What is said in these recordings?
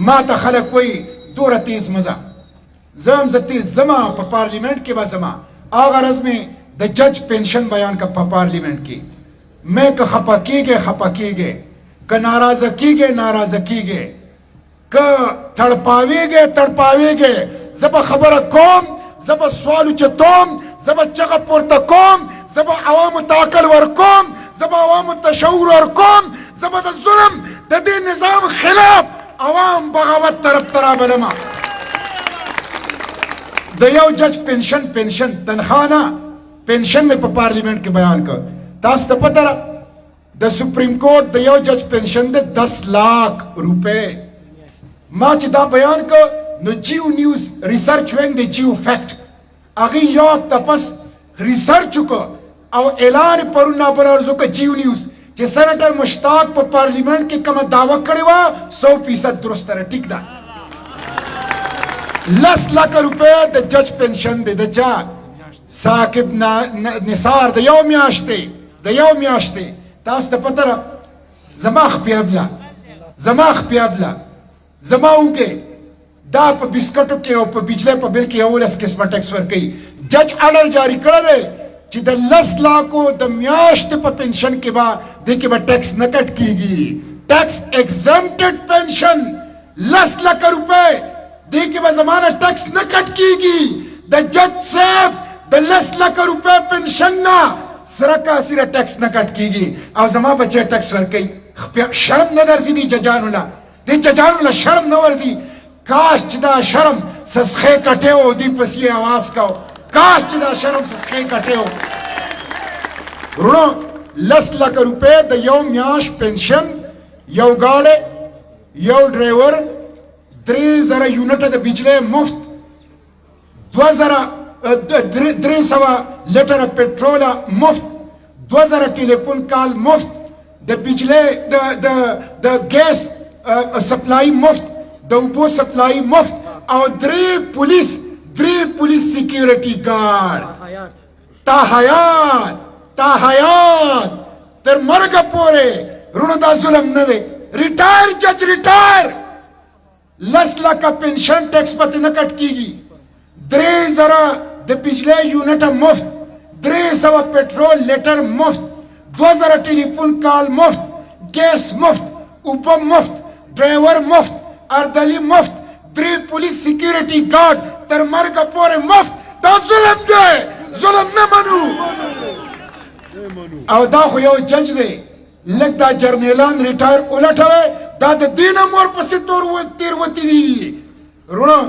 ما ته خلک وایي دوره تیز مزه زه هم زه تیز ځمه په پارلیمنټ کې به ځمه هغه غرض مې د جج پینشن بیان کړه په پارلیمنټ کې میں که خپه کیږې خپه کیږې که ناراضه کیږې ناراضه کیږې که تړپاویږې تړپاویږې زه به خبره کوم زه به سوال اوچتوم زه به چغه پورته کوم زه به عوامو ته عقل ورکوم زه به عوامو ته شعور ورکوم زه به د ظلم د دې نظام خلاف عوام بغاوت طرف ته رابلمه د یو جج پنشن تنخواه نه پنشن مې په پارلیمنټ کې بیان کړ تاسو ته پته ده د سپریم کورټ د یو جج پنشن د 10 लाख روپے ما چې دا بیان کړ نو جیو نیوز ریسرچ وینګ د جیو فیکټ هغه یو تپس ریسرچ وکړ او اعلان پرون نابرابر وکړ جیو نیوز چې سېنیټر مشتاق په پارلیمنټ کې کومه دعوه کړې وه 100% درست ده ټیک ده 10 लाख روپے د جج پنشن دی د چا ثاقب نثار د یو میاشتې تاسو ته پته ده زما خپیابله زما اوږې دا په بسکټو کې او په بجلی په بل کې 11 قسمه ټیکس ورکوي جج آرډر جاری کړی دی چې د 10 लाखو د میاشتې په پنشن کې به دې کې به ټیکس نه کټ کیږي ټیکس ایگزمپټډ پنشن 10 लाख روپے دې کې به زمانه ټیکس نه کټ کیږي د جج صاحب د 10 लाख روپے پنشن نه سره کا سره ټیکس نه کټ کیږي او زما بچي ټیکس ورکوي شرم نه درځي دي ججانو له شرم نه ورځي کاش چې دا شرم سسخې کټه و دی پسې आवाज کاو کاش چې دا شرم سسخې کټه و ورونو 10 लाख روپے د یو میاش پنشن یو گاډي یو ډرایور 3000 یونټ د بجلی مفت 300 لیټر پټرول مفت 2000 ټلیفون کال مفت د بجلی د ګیس سپلای مفت د اوبو سپلای مفت او 3 پولیس سکیورټي ګارد تا حیات تر مرګ پورې رونو دا ظلم نه دی ریټایر جج ریټایر 10 लाख پنشن ټیکس پته نه کټ کیږي 3000 د بجلی یونټ مفت 300 پټرول لیټر مفت 2000 ټلیفون کال مفت ګیس مفت اوبه مفت ډرایور مفت اردلی مفت 3 پولیس سکیورټي ګارد تر مرګ پورې مفت دا ظلم دی ظلم نه منو او دا خو یو جج دی لږ دا جرنیلان ریټایر ولټوي دا د دین مور پسې تیر وتی دي رونو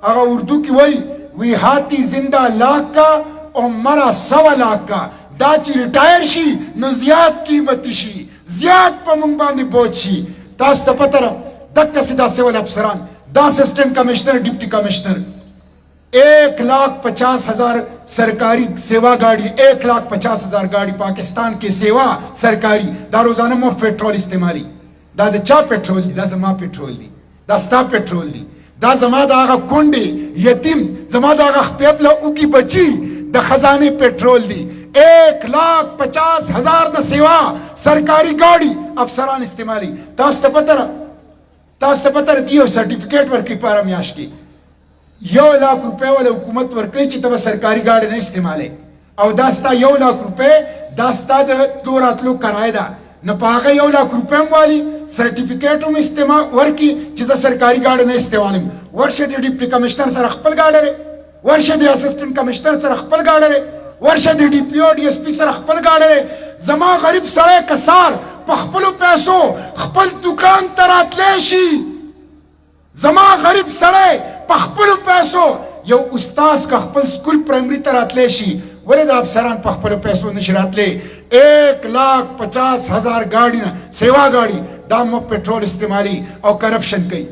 هغه اردو کې وی هاتی زنده لاکھ کا او مرا 100 लाख کا دا چې ریټایر شي نو زیات قیمتي شي زیات په مونږ باندې بوج شي تاسو ته پته ده دغه سیدا سیول افسران دا اسسٹنٹ کمشنر ډیپټي کمشنر 1,50,000 सरकारी सेवा गाड़ी 1,50,000 गाड़ी पाकिस्तान के सेवा सरकारी दा रोजाना मुफ्त पेट्रोल इस्तेमाली दा द चा पेट्रोल दी दा जमा पेट्रोल दी दा स्टा पेट्रोल दी दा जमा दा आगा कुंडे यतीम जमा दा आगा पेपला उकी बची द खजाने पेट्रोल दी 1,50,000 द सेवा सरकारी गाड़ी अफसरान इस्तेमाली तास्त पतर दियो सर्टिफिकेट वर्की पारा मियाश की 1 लाख रुपए वाले हुकूमत ورکړي چې تبه سرکاري گاډي نه استعمالي او داستا 1 लाख रुपए داستا د دوراتلو کرای ده نه پاګه 1 लाख रुपए والی سرټیفیکیټ هم استعمال ورکي چې د سرکاري گاډي نه استعمالم ورشه د ډیپټي کمشنر سره خپل گاډي ورشه د اسسټنټ کمشنر سره خپل گاډي ورشه د ډي پی او ډي اس پی سره خپل گاډي زما غریب سره کسار په خپل پیسو خپل دکان تراتلی شي زما غریب سره په خپل پیسو یو استاد کا خپل سکول پرایمری ته راتلی شي ولې د افسران په خپل پیسو نشي راتلی 1,50,000 गाड़ी ना सेवा गाड़ी दाम में पेट्रोल इस्तेमाली और करप्शन कई